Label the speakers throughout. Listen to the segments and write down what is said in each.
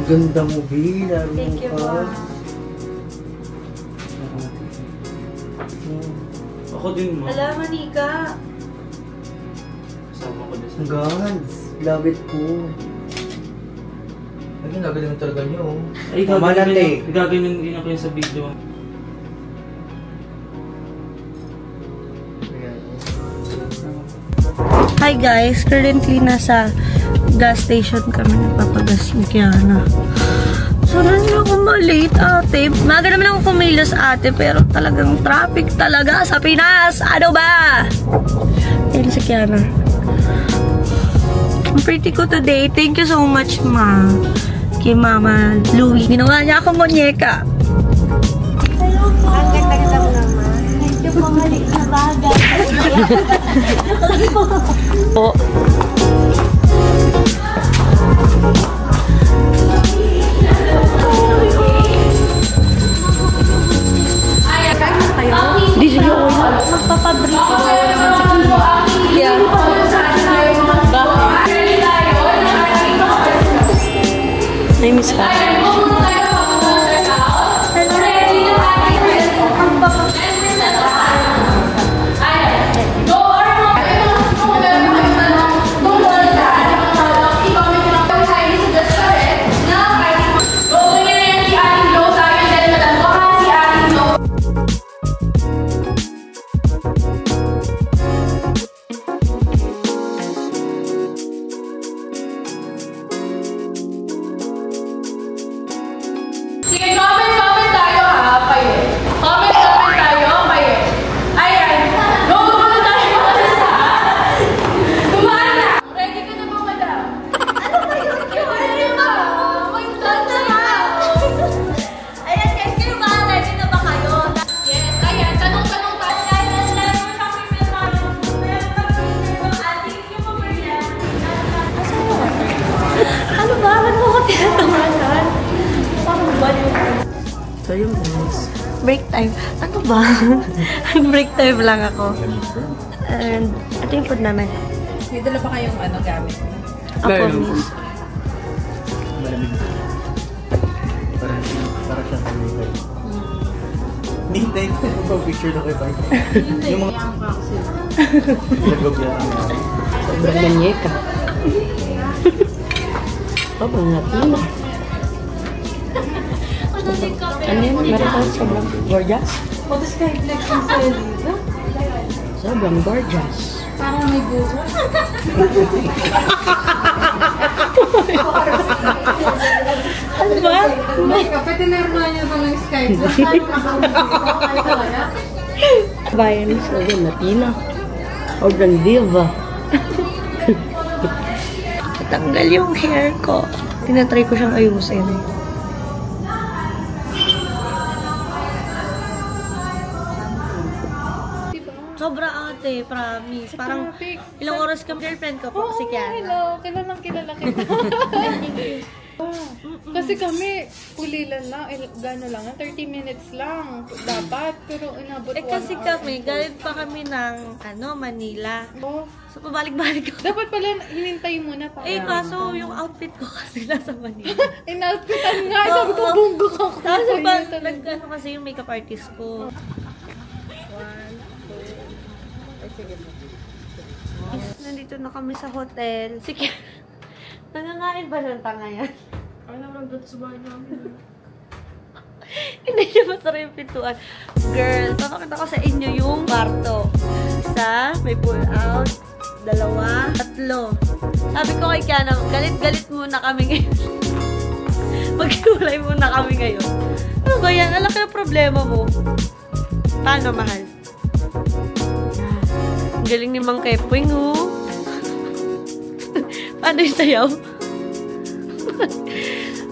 Speaker 1: Ganda mo, B. Laro
Speaker 2: Thank you
Speaker 1: pa.
Speaker 2: po.
Speaker 3: Ako din mo.
Speaker 2: Alam, Manika.
Speaker 3: Sama ko din sa...
Speaker 1: Gods, love it po. Ay, ginagaling talaga nyo.
Speaker 3: Ay, gagawin din ako yun sa video.
Speaker 2: Hi guys, currently nasa gas station kami, nagpapagas ni Kiana. So, niyo ako malate, ate. Maga naman ako kumilos, ate, pero talagang traffic talaga sa Pinas. Ano ba? Ayun si Kiana. Ang pretty ko today. Thank you so much, ma. Kay Mama Louie. Ginawa niya ako muñeka. Hello po. Ang ganda-ganda mo naman. Medyo pamalik na bagay. Po. Di siya yung magpapabrito naman sa kanya. Yeah. Bakit? Namiss ka.
Speaker 4: Sige, comment tayo ha, Paye. Comment tayo, Paye. Ayan. Go na tayo kasi sa... Kumain na! Ready ka na ba, madam? Ano ba yun? Ready ba? May tanda na!
Speaker 2: Ayan guys, kayo ba? Ready na ba kayo?
Speaker 4: Yes, ayan. Tanong-tanong tayo.
Speaker 2: Ano ba? Ano ko tinatawanan? Parang ba yun?
Speaker 1: So yun, guys.
Speaker 2: Break time. Ano ba? Break time lang ako. And ito yung food namin.
Speaker 4: May dala pa kayong gamit?
Speaker 2: Ako, miss.
Speaker 1: Malamig. Para siya kanilay. Hintay ko yung picture na kayo. Yung mga... Nag-vlog yan.
Speaker 2: Sobrang nanyeka. Sobrang natina. Ano yun? Meron ko sobrang gorgeous? Sobrang gorgeous.
Speaker 4: Parang may buho.
Speaker 2: Ano ba?
Speaker 4: Pwede na rin niya ba ng Skype?
Speaker 2: Bayan, sobrang natina. Sobrang diva. Natanggal yung hair ko. Tinatry ko siyang ayusin. Sobra ate, promise. Parang ilang oras kami girlfriend ko po, si Kiana.
Speaker 4: Hello, kilalang kilala kita. Kasi kami, pulilan lang, gano'n lang, 30 minutes lang dapat, pero inabot 1 hour.
Speaker 2: Kasi kami, galit pa kami ng Manila.
Speaker 4: Oh,
Speaker 2: So, pabalik-balik ko.
Speaker 4: dapat pala hinintay muna pa.
Speaker 2: Kaso yung outfit ko kasi nasa Manila.
Speaker 4: Inalpitan nga, sabi ko, bungo ka ko.
Speaker 2: Tapos nag-ano kasi yung makeup artist ko. Nandito na kami sa hotel. Sige. Nangangain ba ng tanga yan?
Speaker 4: Ano lang doon sa bahay namin?
Speaker 2: Hindi niya masara yung pintuan. Girl, papakita ko sa inyo yung kwarto. Isa, may pull out. 2, 3. Sabi ko kay Kiana, galit-galit muna kami ngayon. Maghiwalay muna kami ngayon. Ano ba yan? Alam ko yung problema mo. Paano, mahal? Ang galing ni Mang Kepwing, oh. Paano yung sayaw?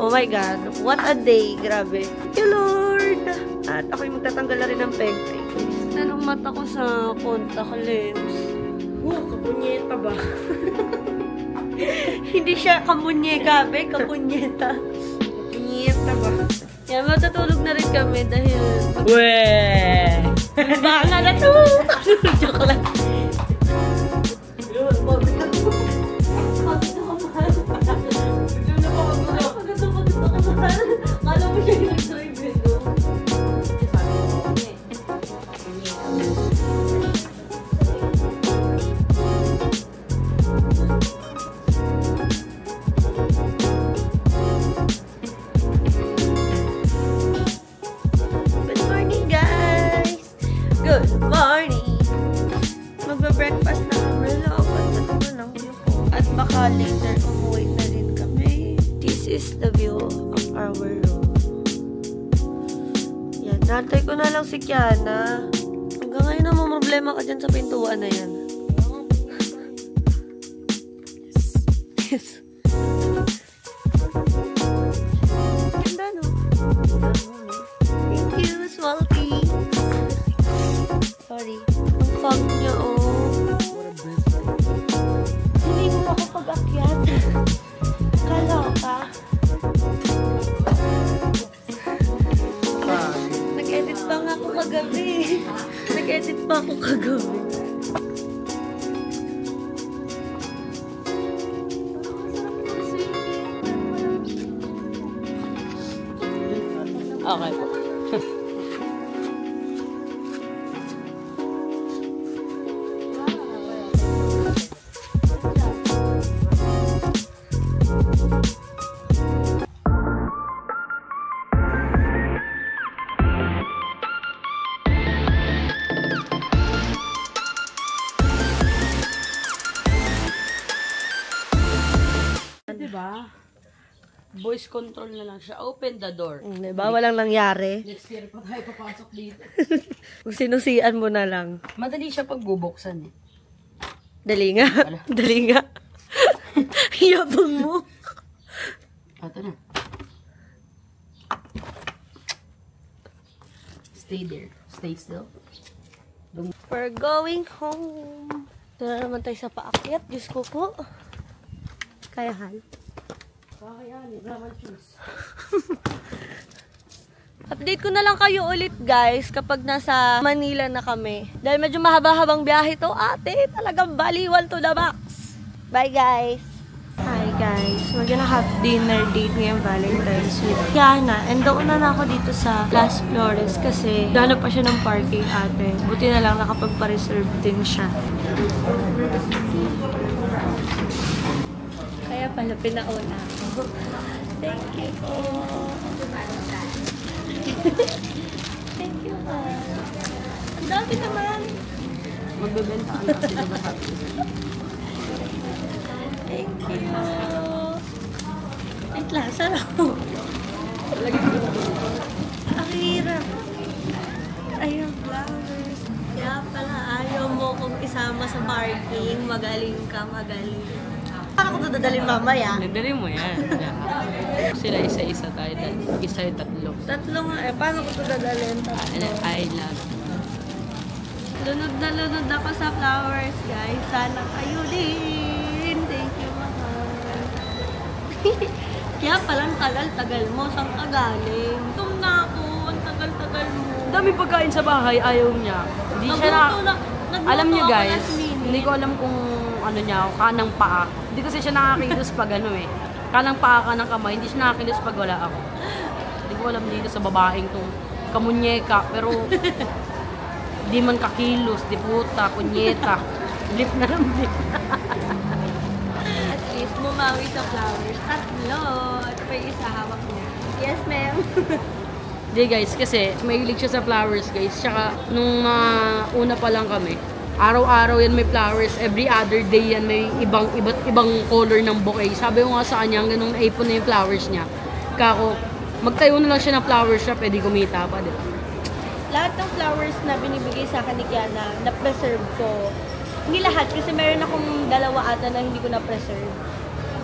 Speaker 2: Oh my God. What a day. Grabe. Thank you, Lord. At ako'y magtatanggal na rin ng peg. Nanong mata ko sa contact lens.
Speaker 4: Kapunyeta ba?
Speaker 2: Hindi siya kamunyeka, be. Kapunyeta.
Speaker 4: Kapunyeta ba?
Speaker 2: Yan, matutulog na rin kami dahil... Weh! Baka na to! Joke lang. Pagod na ako, mahal. Pagod na ako. while later, umuwi na rin kami. This is the view of our room. Yan, natay ko na lang si Kiana. Hanggang ngayon naman problema ka dyan sa pintuan na yan. Yes. Ganda, no? Thank you, Swalty. Sorry. Ang fog niya, oh. Hindi mo ako pag-akyat. Kala ka. Nag-edit pa nga ako kagabi. Nag-edit pa ako kagabi. Okay po.
Speaker 5: Diba? Voice control na lang siya. Open the door.
Speaker 2: Diba? Walang nangyari.
Speaker 5: Next year pa tayo papasok dito.
Speaker 2: Kung sinusian mo na lang.
Speaker 5: Madali siya pagbubuksan eh.
Speaker 2: Dali nga. Dali nga. Yabang mo.
Speaker 5: Ito na. Stay there. Stay still.
Speaker 2: We're going home. Ito na naman tayo sa paakyat. Diyos ko po. Kayahan. Update ko na lang kayo ulit guys kapag nasa Manila na kami. Dahil medyo mahaba-habang biyahe to ate. Talagang baliwal to the max. Bye guys. Hi guys. We're gonna have dinner date ngayong Valentine's with Kiana. And doon na ako dito sa Las Flores kasi gano'n pa siya ng parking ate. Buti na lang nakapagpa-reserve din siya. Kaya pala pinauna ako. Thank you po. Thank you po. Ang dami naman.
Speaker 5: Magbebenta ka na sila ba happy?
Speaker 2: Thank you. Wait lang, sarap. Ang hirap. Ayun, flowers. Kaya pala ayaw mo kong isama sa parking. Magaling ka, magaling. Paano ko ito dadalhin mamaya?
Speaker 5: Nagdali mo yan. Sila isa-isa tayo. Isa yung tatlo.
Speaker 2: Tatlo nga eh. Paano ko ito dadalhin?
Speaker 5: I love.
Speaker 2: Lunod na ako sa flowers, guys. Sana kayo din. Thank you, mahal. Kaya palang tagal-tagal mo. Saan ka galing? Tum na ako. Ang tagal-tagal mo.
Speaker 5: Dami pagkain sa bahay. Ayaw niya. Hindi siya na... Alam niyo guys, hindi ko alam kung ano niya, kanang paa. Hindi kasi siya nakakilos pag ano eh. Kanang paa, kanang kamay. Hindi siya nakakilos pag wala ako. Hindi ko alam dito sa babaeng tong kamunyeka. Pero di man kakilos, di puta, kunyeta. Blip na lang blip.
Speaker 2: At least bumawi sa flowers. Tatlo. At may isa hawak niya. Yes, ma'am.
Speaker 5: Di guys, kasi mahilig siya sa flowers guys. Tsaka nung una pa lang kami, araw-araw yan may flowers. Every other day yan may iba't ibang color ng bouquet. Sabi ko nga sa kanya, hanggang nung naipon na yung flowers niya. Kako, magtayo na lang siya ng flower shop, pwede kumita pa din.
Speaker 2: Lahat ng flowers na binibigay sa akin ni Kiana, na-preserve ko. Hindi lahat, kasi meron akong dalawa ata na hindi ko na-preserve.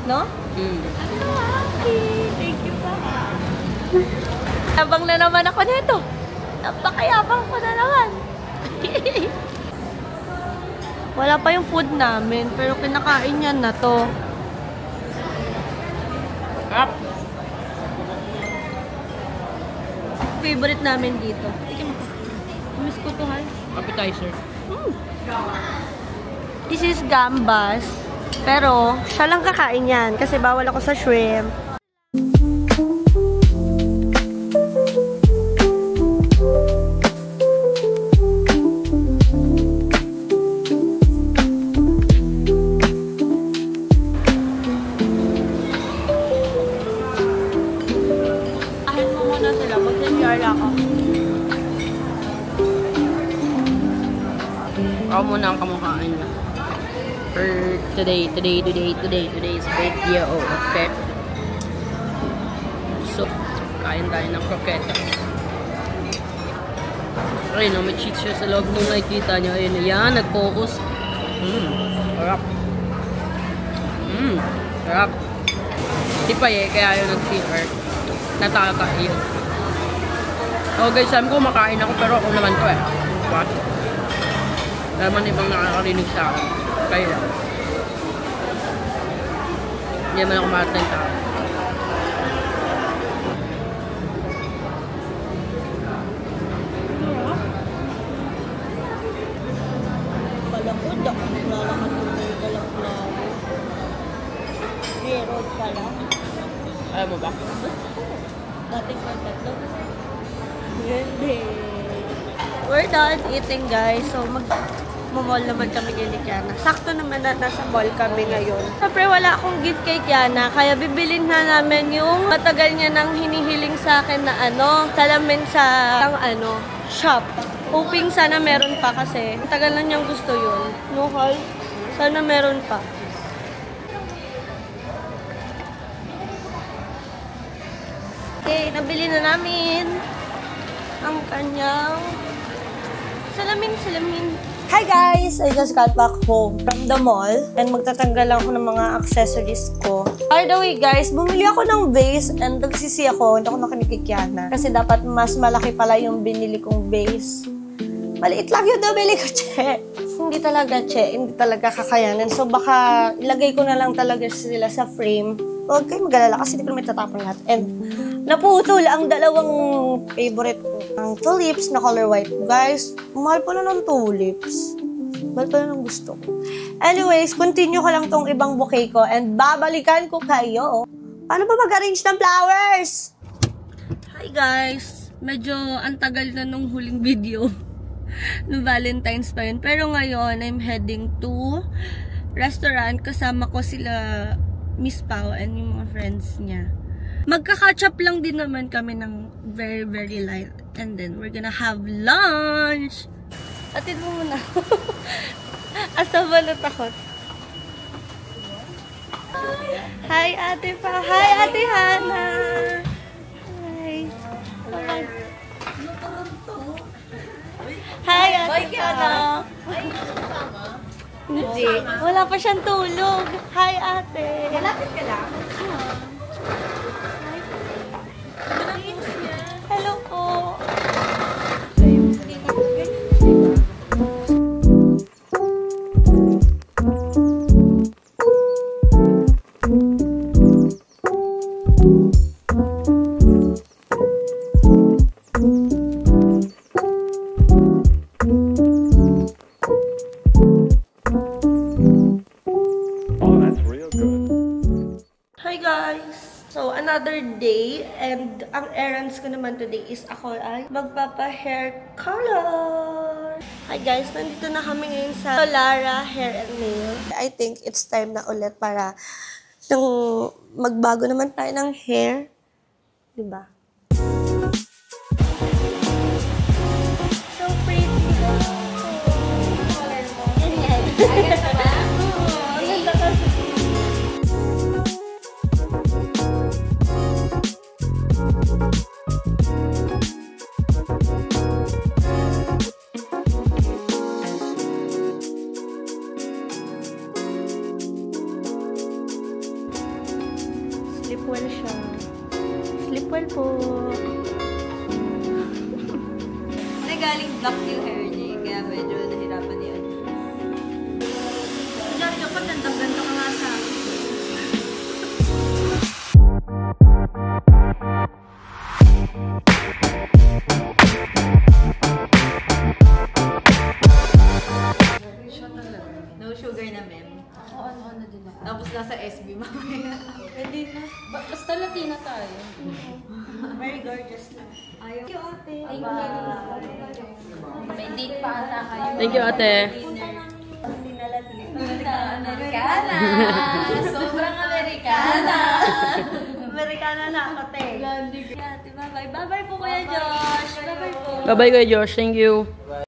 Speaker 2: No? I'm so happy. Thank you pa. Yabang na naman ako nito. Napakayabang ko na naman. Wala pa yung food namin, pero kinakain yan na to.
Speaker 5: Up.
Speaker 2: Favorite namin dito. Miss ko to, ha?
Speaker 5: Appetizer.
Speaker 2: This is gambas. Pero, siya lang kakain yan kasi bawal ako sa shrimp. Ahin mo muna sila. Mag-CR ako.
Speaker 5: Ako muna ang kamukhaan niya. Today's video. Okay. So, kain tayo ng croquetas. Ayun, no, may cheats siya sa loob nung nakikita niyo. Ayun, yan, nag-focus. Sarap. Sarap. Di pa kaya yun nag-fever. Nataka yun. Oh guys, sabi ko makain ako pero ako naman to What? Dahil man ibang nakakarinig sa akin. Kaya lang. Hindi naman ako marat ng tao.
Speaker 2: Palakod ako. Lalakad mo na yung kalak-laro. Zero ka lang.
Speaker 5: Alam mo ba?
Speaker 2: Dating pagkatlo. Hindi. We're done eating, guys. So, mag-mall naman kami kay Kiana. Sakto naman na nasa mall kami ngayon. Siyempre, wala akong gift kay Kiana. Kaya bibilin na namin yung matagal niya nang hinihiling sa akin na salamin sa shop. Hoping sana meron pa kasi tagal na niyang gusto yun. No, Hal? Sana meron pa. Okay, nabili na namin ang kanyang salamin. Hi guys! I just got back home from the mall and magtatanggal lang ako ng mga accessories ko. By the way guys, bumili ako ng vase and nagsisi ako, hindi ako nakinikikyana. Kasi dapat mas malaki pala yung binili kong vase. Maliit lang yung nabili ko, che. Hindi talaga kakayanin. So baka ilagay ko na lang talaga sila sa frame. Huwag kayo mag-alala kasi hindi ko naman tatapon lahat. And naputol ang dalawang favorite ko. Ang tulips na color white. Guys, mahal pala ng tulips. Mahal pala ng gusto ko. Anyways, continue ko lang tong ibang bouquet ko and babalikan ko kayo. Paano ba mag-arrange ng flowers? Hi guys! Medyo antagal na nung huling video. No Valentine's pa yun. Pero ngayon, I'm heading to restaurant. Kasama ko sila Miss Pao and yung mga friends niya. Magka-catch up lang din naman kami ng very, very light. And then, we're gonna have lunch! Atid mo muna. Asa ba natakot? Hi, Ate Pa! Hi, Ate Hana! Hi! Hi, Ate Hana! Hindi. Wala pa siyang tulog. Hi, Ate! Malapit ka lang? Hello po! Hi guys! So, another day and ang errands ko naman today is ako ay magpapa-hair color! Hi guys! Nandito na kami ngayon sa Solara Hair and Nail. I think it's time na ulit para magbago naman tayo ng hair. Diba? So pretty! Color mo. Ganyan. Agad na ba? Ganda kasi. Sleep well siya. Sleep well po.
Speaker 6: Nagaling black yung hair niya, kaya medyo nahirapan yun.
Speaker 2: Lalo ko, ganda-ganda ka nga sa akin.
Speaker 6: No sugar na, ma'am.
Speaker 4: Oo, ano din ako.
Speaker 6: Tapos nasa SB mamaya.
Speaker 4: Hindi na. Basta Latina tayo.
Speaker 2: Very gorgeous na.
Speaker 6: Ayaw.
Speaker 2: Thank you, ate.
Speaker 4: Thank you. May date pa ata kayo.
Speaker 5: Thank you, ate.
Speaker 4: Amerikana! Sobrang Amerikana!
Speaker 2: Amerikana na ako, te. Ate, bye-bye. Bye-bye po, Kuya Josh. Bye-bye po.
Speaker 5: Bye-bye, Kuya Josh. Thank you.